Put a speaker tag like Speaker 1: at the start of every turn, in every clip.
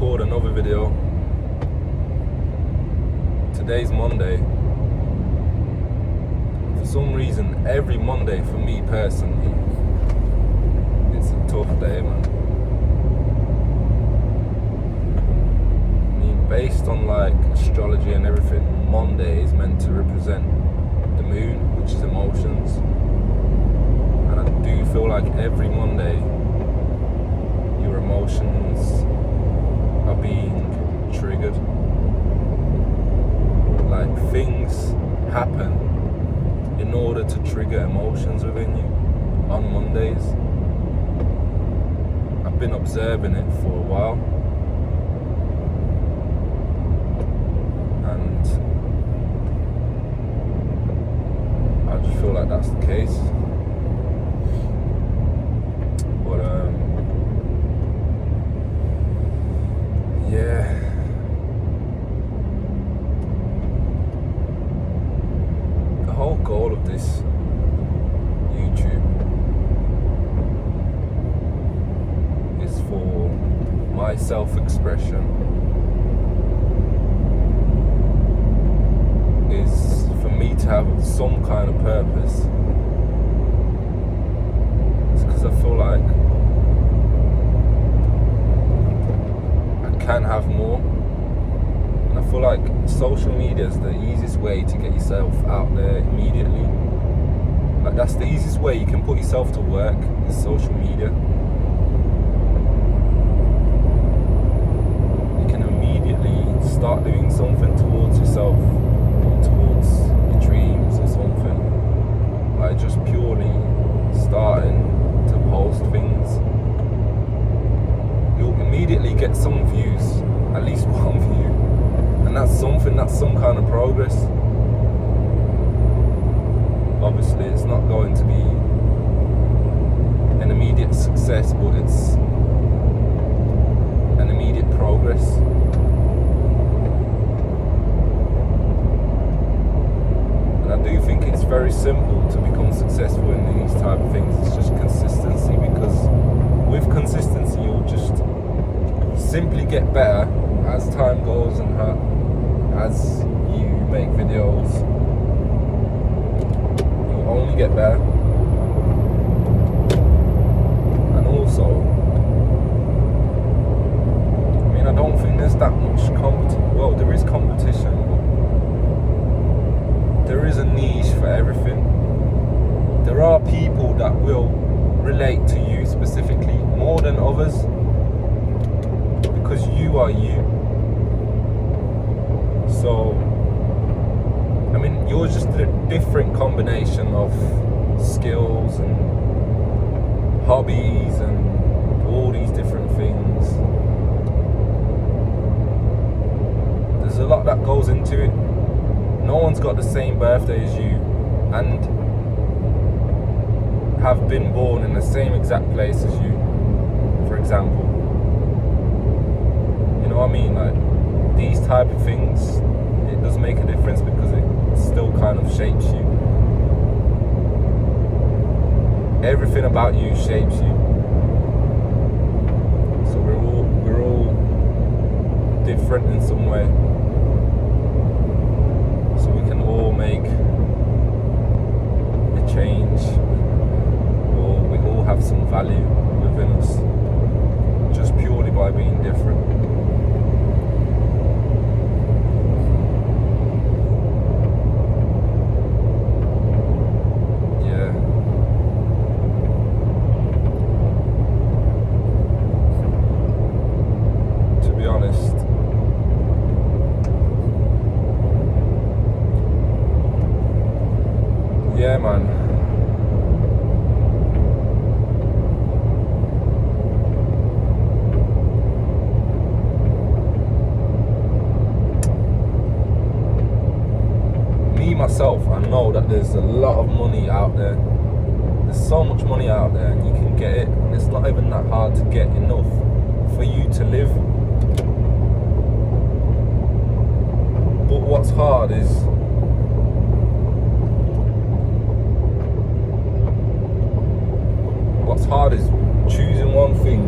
Speaker 1: record another video. Today's Monday. For some reason, every Monday for me personally, it's a tough day, man. I mean, based on like astrology and everything, Monday is meant to represent the moon, which is emotions. And I do feel like every Monday, your emotions are being triggered. Like things happen in order to trigger emotions within you on Mondays. I've been observing it for a while, and I just feel like that's the case. But yeah. The whole goal of this YouTube is for my self-expression, is for me to have some kind of purpose. It's because I feel like I can have more. And I feel like social media is the easiest way to get yourself out there immediately. Like that's the easiest way you can put yourself to work, is social media. You can immediately start doing something towards yourself, or towards your dreams or something. Like just purely starting to post things. You'll immediately get some views, at least one view. And that's something, that's some kind of progress. Obviously, it's not going to be an immediate success, but it's an immediate progress. And I do think it's very simple to become successful in these type of things. It's just consistency, because with consistency, you'll just simply get better as time goes and as you make videos. You'll only get better. And also, I mean, I don't think there's that much well, there is competition, but there is a niche for everything. There are people that will relate to you specifically more than others, because you are you. So, I mean, you're just a different combination of skills and hobbies and all these different things. There's a lot that goes into it. No one's got the same birthday as you and have been born in the same exact place as you, for example. You know what I mean? Like, these type of things, it does make a difference because it still kind of shapes you. Everything about you shapes you. So we're all different in some way. So we can all make a change, or we all have some value within us, just purely by being different. Yeah, man. Me, myself, I know that there's a lot of money out there. There's so much money out there, and you can get it, and it's not even that hard to get enough for you to live. But what's hard is choosing one thing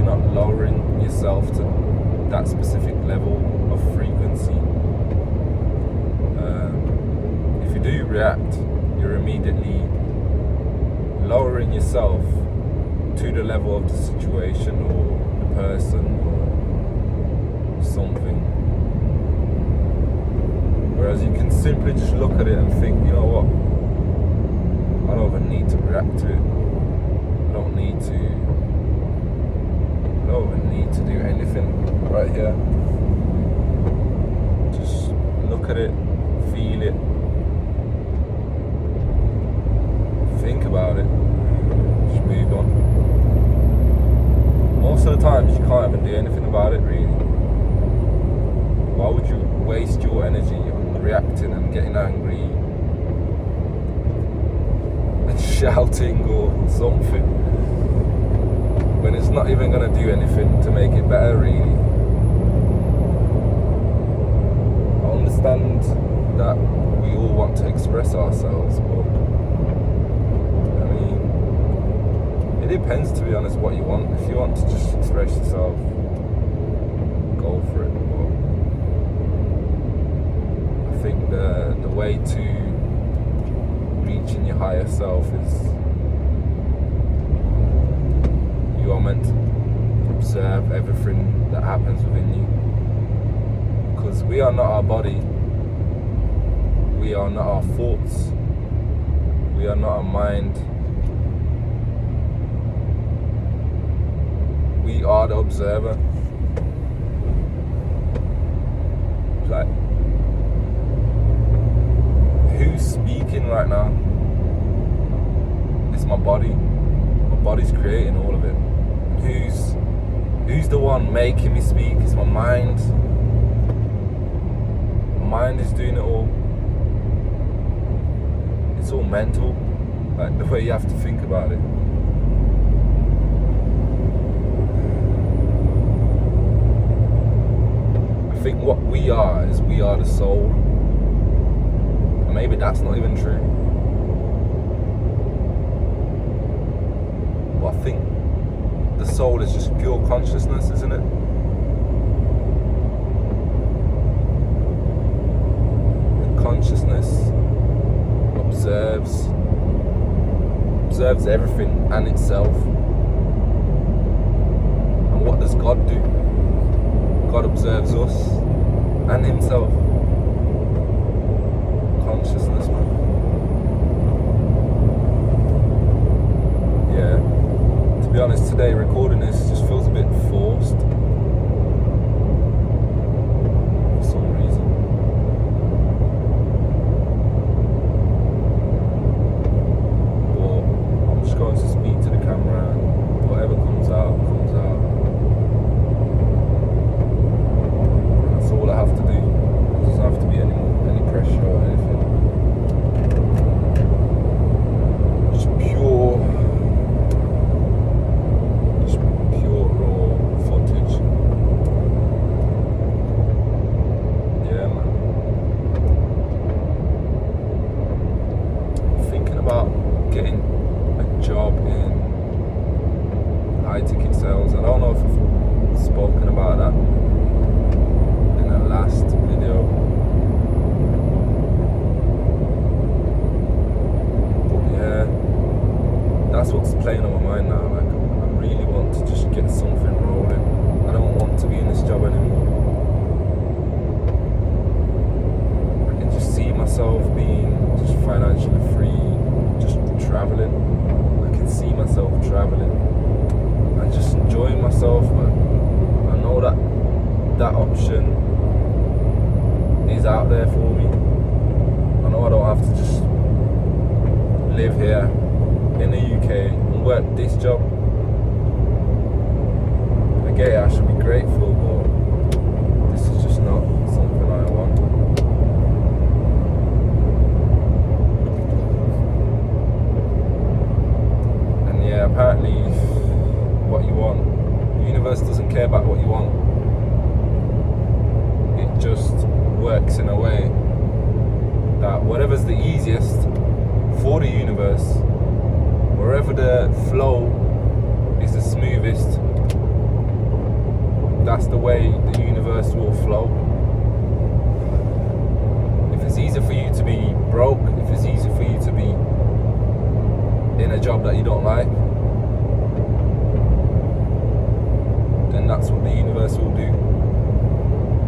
Speaker 1: not lowering yourself to that specific level of frequency. If you do react, you're immediately lowering yourself to the level of the situation or the person or something. Whereas you can simply just look at it and think, you know what, I don't even need to react to it. I don't even need to do anything right here. Just look at it, feel it, think about it, just move on. Most of the times you can't even do anything about it really. Why would you waste your energy on reacting and getting angry and shouting or something when it's not even going to do anything to make it better really? I understand that we all want to express ourselves, but I mean, it depends, to be honest, what you want. If you want to just express yourself, go for it. But I think the way to reaching your higher self is you are meant to observe everything that happens within you, because we are not our body, we are not our thoughts, we are not our mind, we are the observer. Like, who's speaking right now? It's my body. My body's creating all of it. Who's the one making me speak? It's my mind. My mind is doing it all. It's all mental, like the way you have to think about it. I think what we are is we are the soul. And maybe that's not even true. But I think the soul is just pure consciousness, isn't it? The consciousness observes everything and itself. And what does God do? God observes us and himself. Consciousness, man. Yeah. To be honest, today recording this just feels a bit forced for some reason. But I'm just going to speak to the camera and whatever comes out, comes out. That's all I have to do. There doesn't have to be any pressure or anything. Just pure raw footage. Yeah, man. I'm thinking about getting a job in high ticket sales. I don't know if I've spoken about that in the last video. But yeah, that's what's playing on my mind now. Like, I really want to just get something rolling. I don't want to be in this job anymore. I can just see myself being just financially free, just traveling. I can see myself traveling and just enjoying myself, man. I know that option is out there for me. I know I don't have to just live here in the UK and work this job. I get it, I should be grateful, but this is just not something I want. And yeah, apparently what you want, the universe doesn't care about what you want. It just works in a way that whatever's the easiest for the universe, wherever the flow is the smoothest, that's the way the universe will flow. If it's easier for you to be broke, if it's easier for you to be in a job that you don't like, then that's what the universe will do.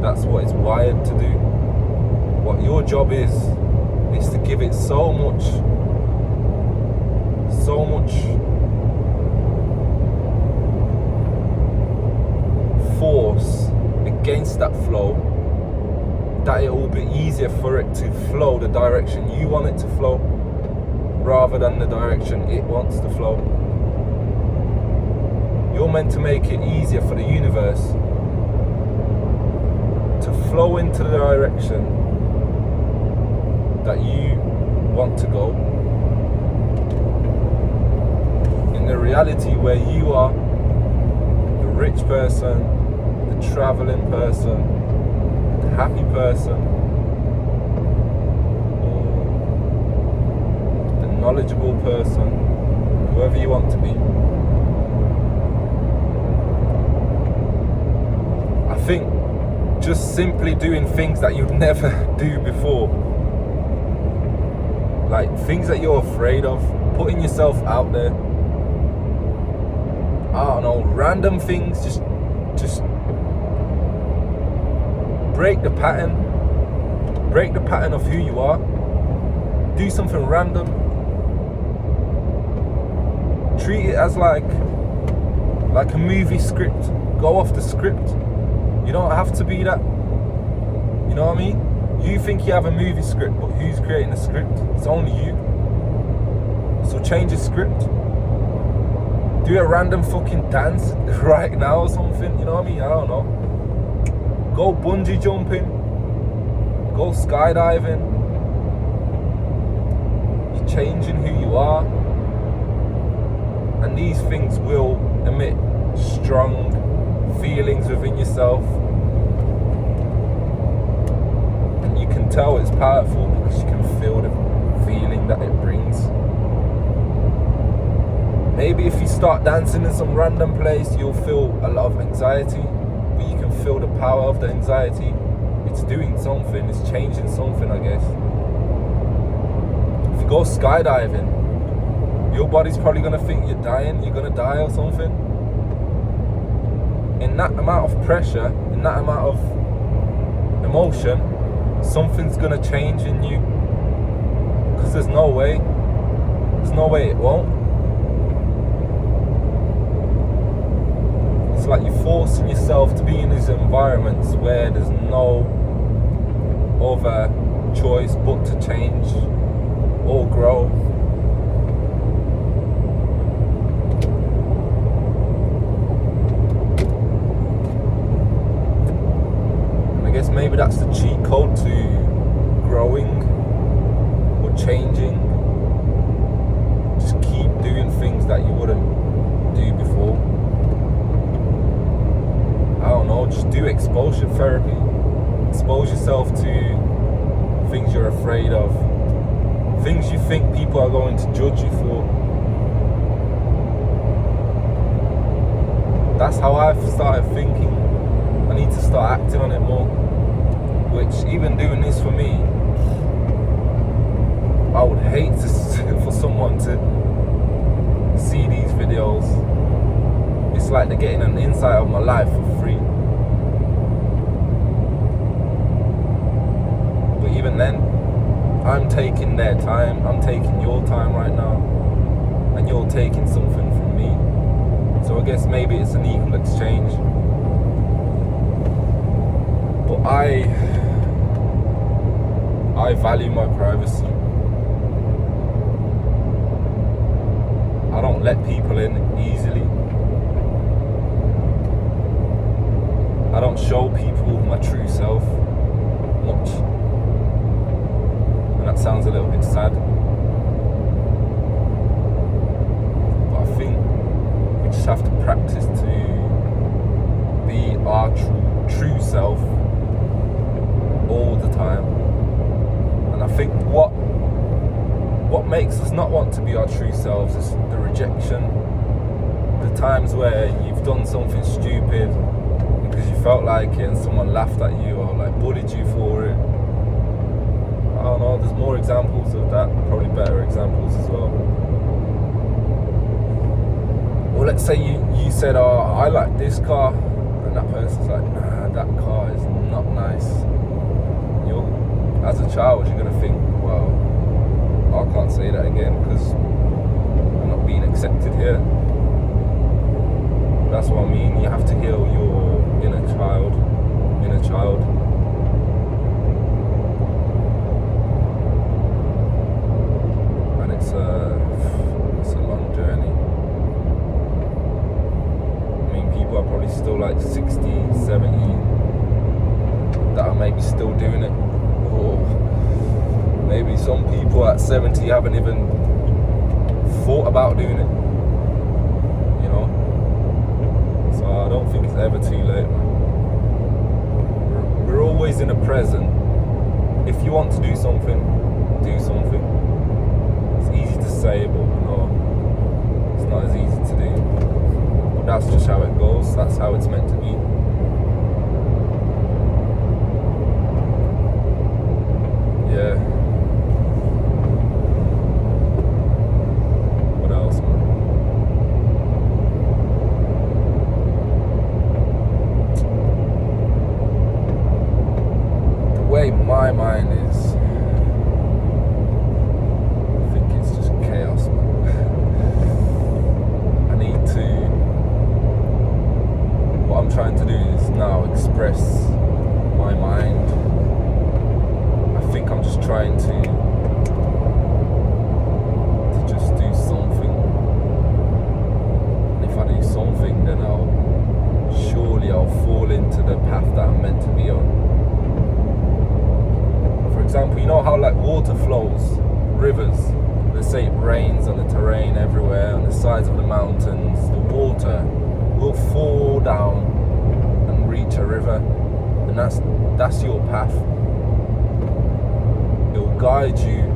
Speaker 1: That's what it's wired to do. What your job is to give it so much force against that flow that it will be easier for it to flow the direction you want it to flow rather than the direction it wants to flow. You're meant to make it easier for the universe to flow into the direction that you want to go. In the reality where you are the rich person, the traveling person, the happy person, or the knowledgeable person, whoever you want to be. I think just simply doing things that you'd never do before, like things that you're afraid of, putting yourself out there, I don't know, random things, just break the pattern of who you are. Do something random. Treat it as like a movie script. Go off the script. You don't have to be that. You know what I mean? You think you have a movie script, but who's creating the script? It's only you. So change the script. Do a random fucking dance right now or something. You know what I mean? I don't know. Go bungee jumping. Go skydiving. You're changing who you are. And these things will emit strong feelings within yourself. And you can tell it's powerful because you can feel the feeling that it brings. Maybe if you start dancing in some random place, you'll feel a lot of anxiety, but you can feel the power of the anxiety. It's doing something, it's changing something, I guess. If you go skydiving, your body's probably gonna think you're dying, you're gonna die or something. In that amount of pressure, in that amount of emotion, something's gonna change in you. Because there's no way it won't. It's like you're forcing yourself to be in these environments where there's no other choice but to change or grow. And I guess maybe that's the cheat code to growing or changing. Just keep doing things that you wouldn't do before. I don't know, just do exposure therapy. Expose yourself to things you're afraid of, things you think people are going to judge you for. That's how I've started thinking. I need to start acting on it more. Which, even doing this for me, I would hate for someone to see these videos. It's like they're getting an insight of my life for free. But even then, I'm taking their time, I'm taking your time right now, and you're taking something from me. So I guess maybe it's an equal exchange. But I value my privacy. I don't let people in easily. I don't show people my true self much. And that sounds a little bit sad. But I think we just have to practice to be our true self all the time. And I think what makes us not want to be our true selves is the rejection. The times where you've done something stupid because you felt like it and someone laughed at you or like bullied you for it. I don't know, there's more examples of that, probably better examples as well. Or let's say you said, oh, I like this car, and that person's like, nah, that car is not nice. As a child, you're going to think, well, I can't say that again because I'm not being accepted here. That's what I mean, you have to heal your inner child. And it's a long journey. I mean, people are probably still like 60, 70 that are maybe still doing it. Or maybe some people at 70 haven't even thought about doing it. You know? So I don't think it's ever too late, man. We're always in the present. If you want to do something, do something. It's easy to say, but you know, it's not as easy to do. But that's just how it goes. That's how it's meant to be. Yeah. What else, man? The way my mind is, I think it's just chaos, man. What I'm trying to do is now express my mind. I think I'm just trying to just do something. And if I do something, then I'll fall into the path that I'm meant to be on. For example, you know how like water flows, rivers. Let's say it rains on the terrain everywhere, on the sides of the mountains. The water will fall down and reach a river, and that's your path. It will guide you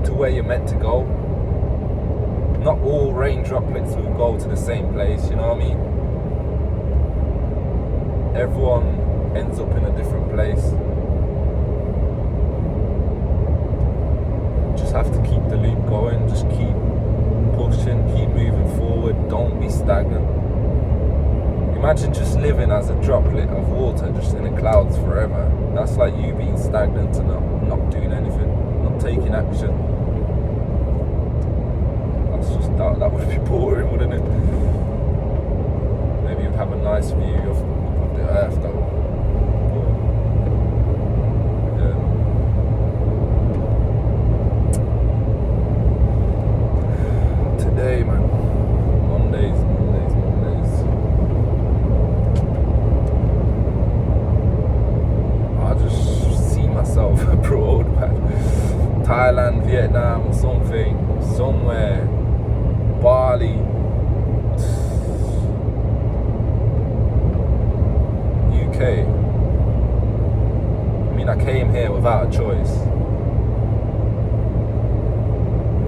Speaker 1: to where you're meant to go. Not all rain droplets will go to the same place, you know what I mean? Everyone ends up in a different place. Just have to keep the loop going, just keep pushing, keep moving forward, don't be stagnant. Imagine just living as a droplet of water just in the clouds forever. That's like you being stagnant and not doing anything, not taking action. That would be boring, wouldn't it? Maybe you'd have a nice view of the earth though. Today, man. Mondays. I just see myself abroad, man. Thailand, Vietnam, or something, somewhere. Bali. UK. I mean, I came here without a choice.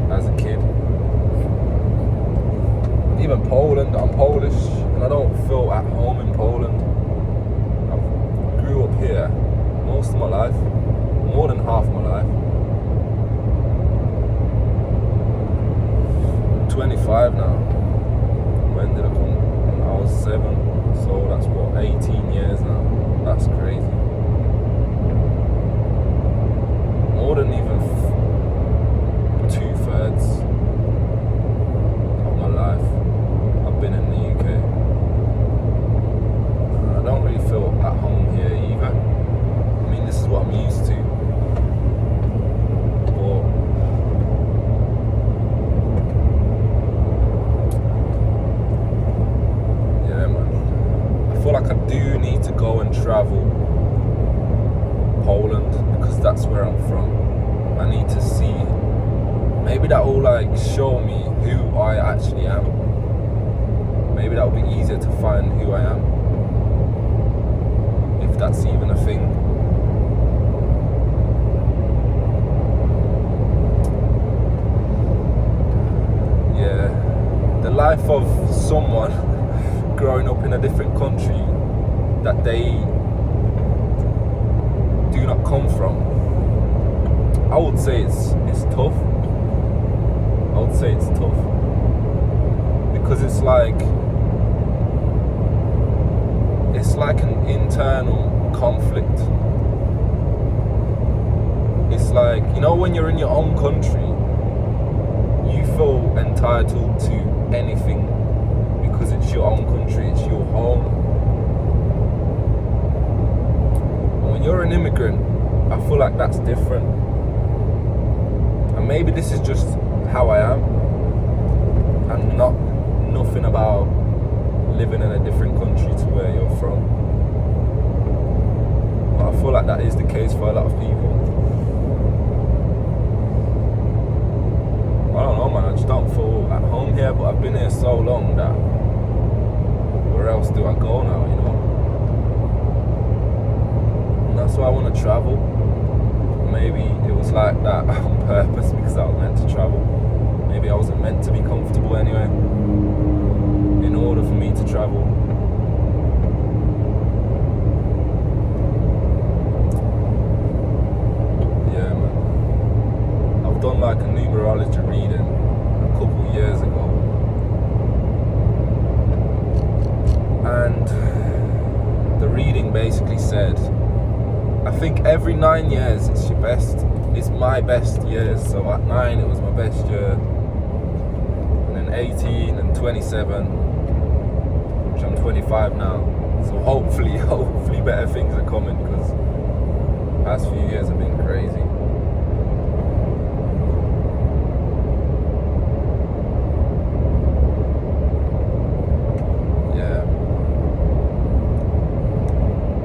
Speaker 1: As a kid. Even Poland, I'm Polish, and I don't feel at home in Poland. I grew up here most of my life, more than half my life. I'm 25 now. When did I come? When I was 7, so that's what, 18 years now. That's crazy. More than even 2/3 of my life been in the UK. I don't really feel at home here either. I mean, this is what I'm used to. But yeah, man. I feel like I do need to go and travel Poland because that's where I'm from. I need to see. Maybe that will like show me who I actually am. Maybe that would be easier to find who I am, if that's even a thing. Yeah, the life of someone growing up in a different country that they do not come from, I would say it's tough. I would say it's tough because it's like an internal conflict. It's like, you know, when you're in your own country, you feel entitled to anything because it's your own country, it's your home. And when you're an immigrant, I feel like that's different. And maybe this is just how I am, and nothing about living in a different country to where you're from. But I feel like that is the case for a lot of people. I don't know, man, I just don't feel at home here, but I've been here so long that where else do I go now, you know? And that's why I want to travel. Maybe it was like that on purpose because I was meant to travel. Maybe I wasn't meant to be comfortable anyway in order for me to travel. Yeah, man. I've done like a numerology reading a couple years ago, and the reading basically said, I think every 9 years it's my best years. So at 9 it was my best year, and then 18 and 27, which I'm 25 now. So hopefully better things are coming, because the past few years have been crazy. Yeah.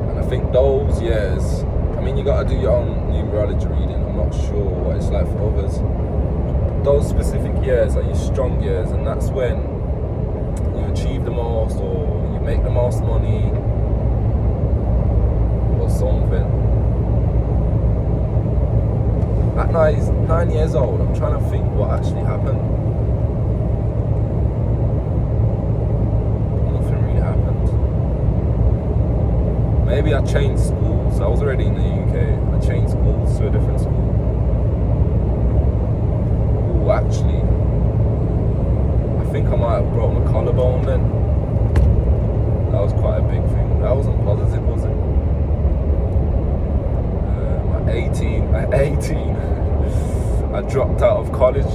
Speaker 1: And I think those years, I mean, you gotta do your own numerology reading. I'm not sure what it's like for others. Those specific years are your strong years, and that's when you achieve the most, or you make the most money, or something. At 9 years old, I'm trying to think what actually happened. Nothing really happened. Maybe I changed schools. I was already in the UK. I changed schools to a different school. Oh, actually, I think I might have broke my collarbone then. That was quite a big thing. That wasn't positive, was it? At 18, I dropped out of college.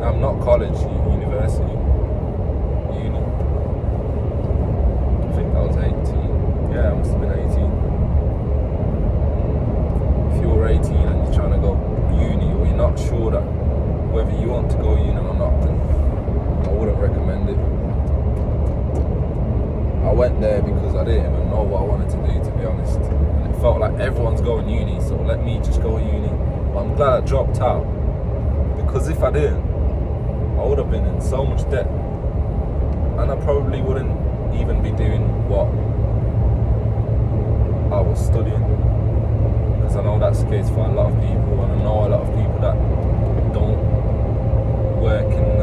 Speaker 1: I'm not college, university. Uni. I think I was 18. Yeah, I must have been 18. If you're 18 and you're trying to go uni, or you're not sure that whether you want to go uni or not, then I wouldn't recommend it. I went there because I didn't even know what I wanted to do, to be honest. And it felt like everyone's going uni, so let me just go uni. But I'm glad I dropped out, because if I didn't, I would have been in so much debt, and I probably wouldn't even be doing what I was studying, because I know that's the case for a lot of people, and I know a lot of people that don't work in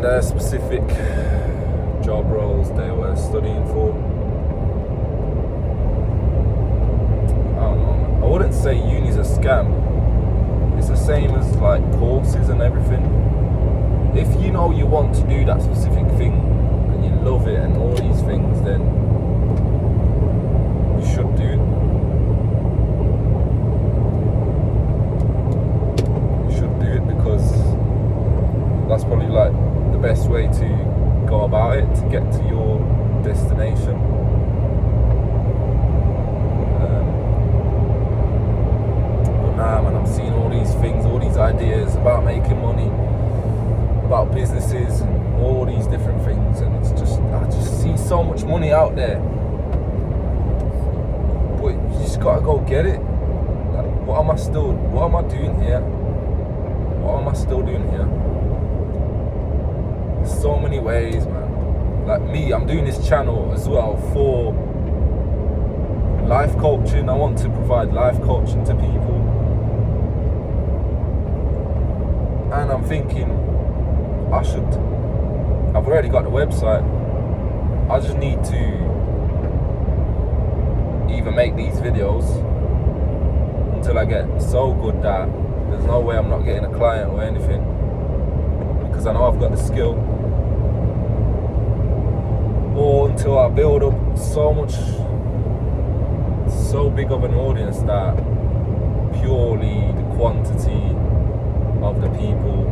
Speaker 1: the specific job roles they were studying for. I don't know. I wouldn't say uni's a scam. It's the same as like courses and everything. If you know you want to do that specific thing and you love it and all these things, then you should do it. You should do it, because that's probably like the best way to go about it, to get to your destination. But nah, man, I'm seeing all these things, all these ideas about making money, about businesses and all these different things, and it's just, I just see so much money out there, but you just gotta go get it. Like, what am I doing here? What am I still doing here? There's so many ways, man. Like me, I'm doing this channel as well for life coaching. I want to provide life coaching to people, and I'm thinking I've already got the website. I just need to either make these videos until I get so good that there's no way I'm not getting a client or anything, because I know I've got the skill, or until I build up so big of an audience that purely the quantity of the people,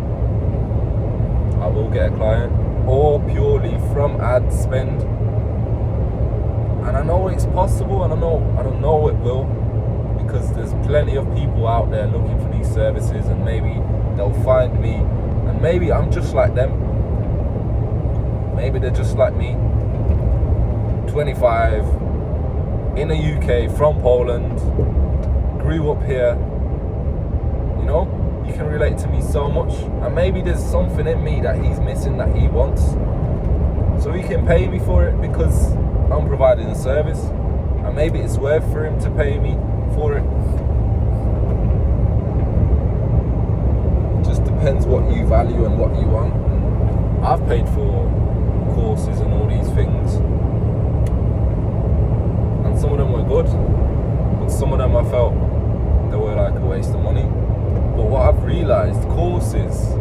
Speaker 1: I will get a client, or purely from ad spend. And I know it's possible, and I don't know it will, because there's plenty of people out there looking for these services, and maybe they'll find me, and maybe I'm just like them. Maybe they're just like me, 25, in the UK, from Poland, grew up here. You know, you can relate to me so much, and maybe there's something in me that he's missing that he wants, so he can pay me for it because I'm providing a service, and maybe it's worth for him to pay me for it. Just depends what you value and what you want. And I've paid for courses and all these things, and some of them were good, but some of them I felt they were like a waste of money. But what I've realised, courses,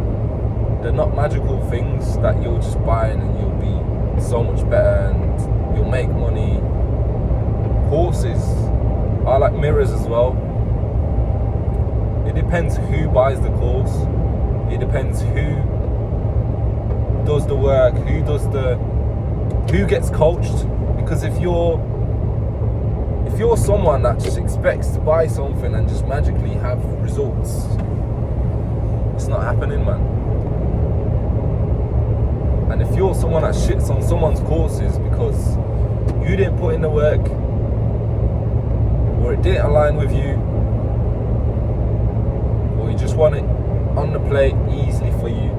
Speaker 1: they're not magical things that you'll just buy and you'll be so much better and you'll make money. Courses are like mirrors as well. It depends who buys the course. It depends who does the work, who gets coached. Because if you're someone that just expects to buy something and just magically have results, it's not happening, man. And if you're someone that shits on someone's courses because you didn't put in the work, or it didn't align with you, or you just want it on the plate easily for you,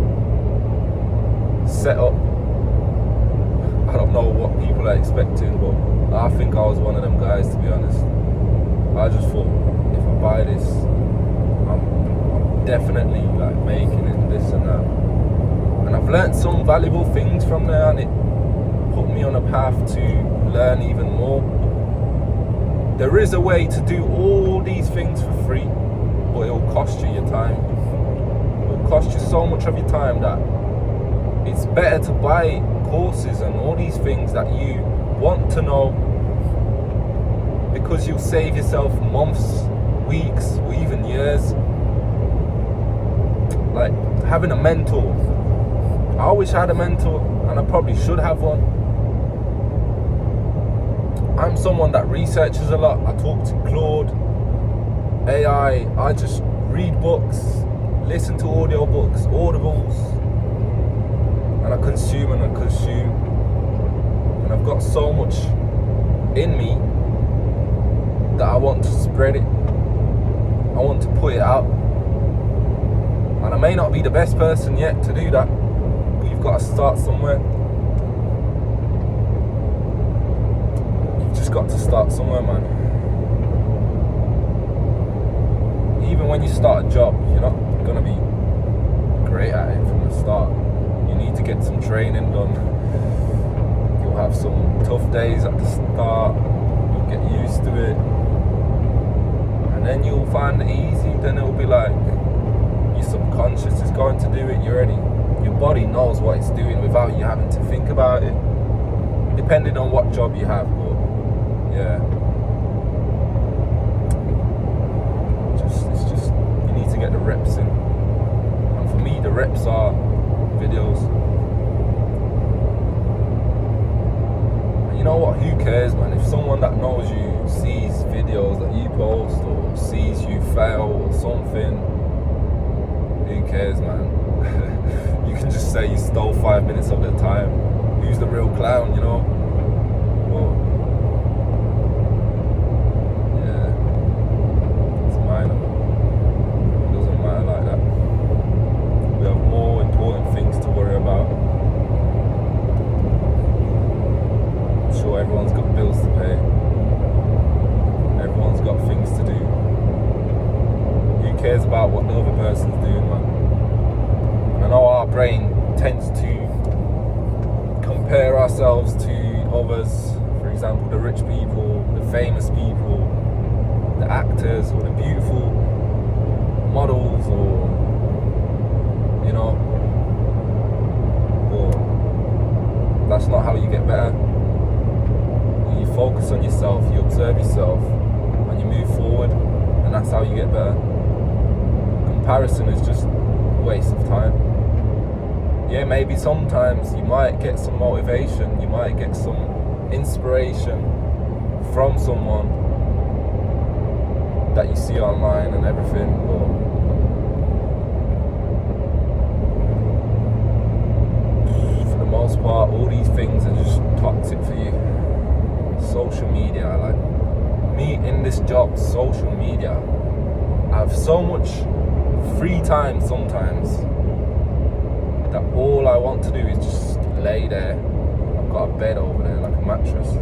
Speaker 1: set up, I don't know what people are expecting, but I think I was one of them guys, to be honest. I just thought, if I buy this, I'm definitely like making it, this and that. And I've learnt some valuable things from there, and it put me on a path to learn even more. There is a way to do all these things for free, but it'll cost you your time. It'll cost you so much of your time that it's better to buy courses and all these things that you want to know, because you'll save yourself months, weeks, or even years. Like having a mentor. I wish I had a mentor, and I probably should have one. I'm someone that researches a lot. I talk to Claude, AI, I just read books, listen to audio books, audibles, and I consume. And I've got so much in me that I want to spread it. I want to put it out. And I may not be the best person yet to do that, but you've got to start somewhere. You've just got to start somewhere, man. Even when you start a job, you're not going to be great at it from the start. You need to get some training done. You'll have some tough days at the start. You'll get used to it. And then you'll find it easy. Then it'll be like your subconscious is going to do it. Your body knows what it's doing without you having to think about it. Depending on what job you have, but yeah. It's just you need to get the reps in. And for me, the reps are videos. And you know what? Who cares, man? If someone that knows you sees videos that you post or sees you fail or something, who cares, man? You can just say you stole 5 minutes of their time. Who's the real clown, you know? Well, yeah, it's minor. It doesn't matter like that. We have more important things to worry about. I'm sure everyone's got bills to pay. Everyone's got things to do. Who cares about what the other person's doing, man? I know our brain tends to compare ourselves to others, for example, the rich people, the famous people, the actors, or the beautiful models, or, you know, but that's not how you get better. You focus on yourself, you observe yourself, and you move forward, and that's how you get better. Comparison is just a waste of time. Yeah, maybe sometimes you might get some motivation, you might get some inspiration from someone that you see online and everything, but for the most part, all these things are just toxic for you. Social media, like me in this job, social media, I have so much free time sometimes that all I want to do is just lay there. I've got a bed over there, like a mattress.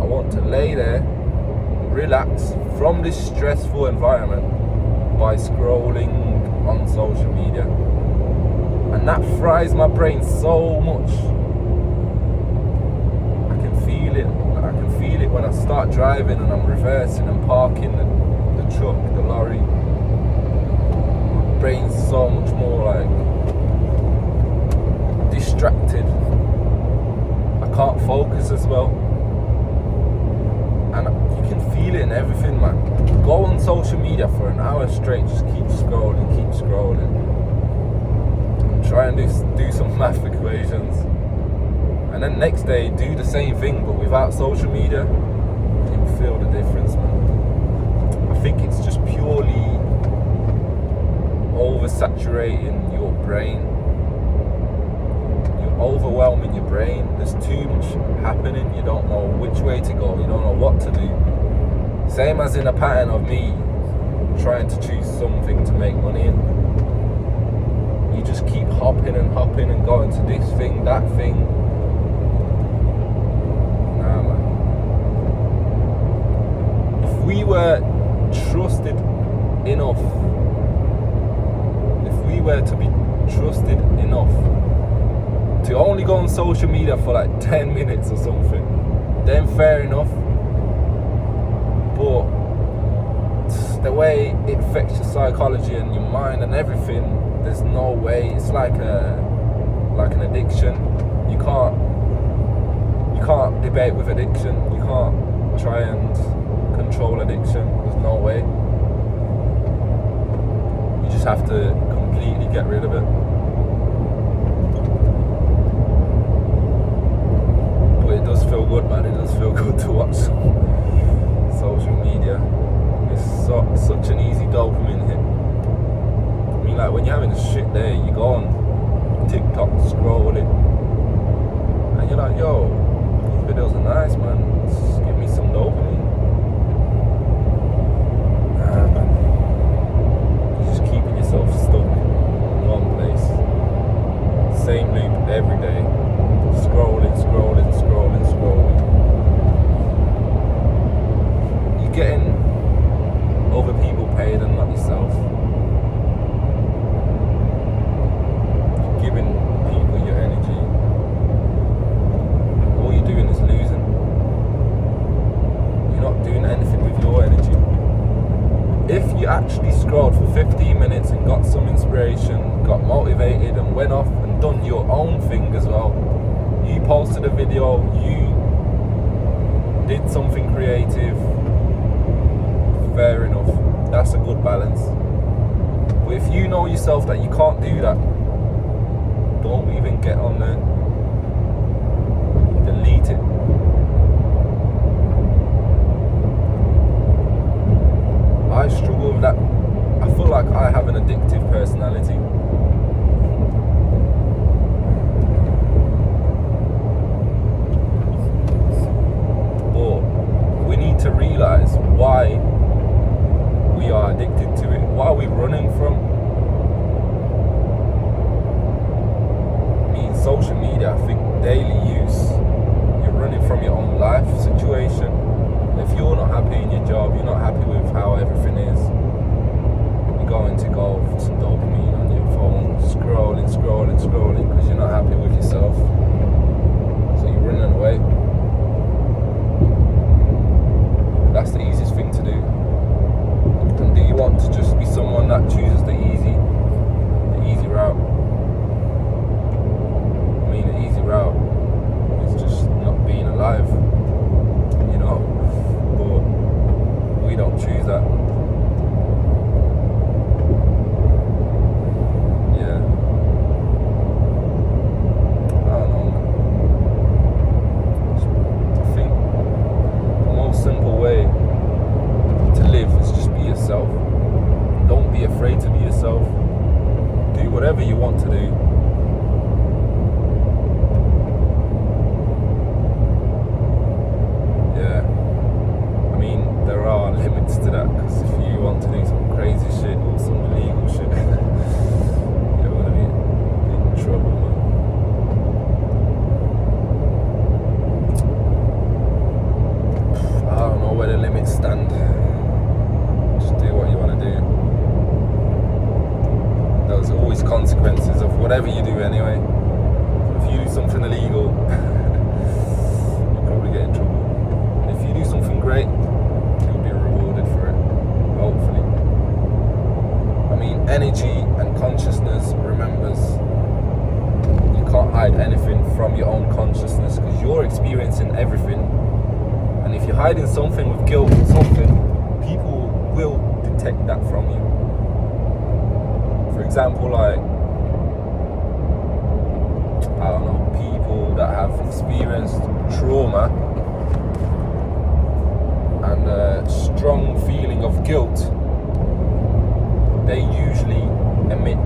Speaker 1: I want to lay there, relax from this stressful environment by scrolling on social media. And that fries my brain so much. I can feel it. I can feel it when I start driving and I'm reversing and parking the truck, the lorry. My brain's so much more like distracted. I can't focus as well, and you can feel it in everything, man. Go on social media for an hour straight, just keep scrolling, and try and do some math equations, and then next day do the same thing but without social media. You'll feel the difference, man. I think it's just purely oversaturating your brain, overwhelming your brain. There's too much happening. You don't know which way to go. You don't know what to do. Same as in a pattern of me trying to choose something to make money in. You just keep hopping and going to this thing, that thing. Nah, man. If we were trusted enough, if we were to be trusted enough to only go on social media for like 10 minutes or something, then fair enough. But the way it affects your psychology and your mind and everything, there's no way. It's like an addiction. You can't debate with addiction. You can't try and control addiction. There's no way. You just have to completely get rid of it. It does feel good, man. It does feel good to watch social media. It's such an easy dopamine hit. I mean, like when you're having a shit day, you go on TikTok, scrolling, and you're like, yo, these videos are nice, man. Just give me some dopamine. Nah, man. You're just keeping yourself stuck in one place. Same loop every day. Scrolling. You're getting other people paid and not yourself. You're giving people your energy. All you're doing is losing. You're not doing anything with your energy. If you actually scrolled for 15 minutes and got some inspiration, got motivated and went off and done your own thing as well, you posted a video, you did something creative, fair enough. That's a good balance. But if you know yourself that you can't do that, don't even get on there. Delete it. I struggle with that. I feel like I have an addictive personality. To realize why we are addicted to it. What are we running from? I mean, social media, I think daily use, you're running from your own life situation. If you're not happy in your job, you're not happy with how everything is, you're going to go for some dopamine on your phone, scrolling because you're not happy with yourself. So you're running away. from your own consciousness, because you're experiencing everything. And if you're hiding something with guilt or something, people will detect that from you. For example, like, I don't know, people that have experienced trauma and a strong feeling of guilt, they usually emit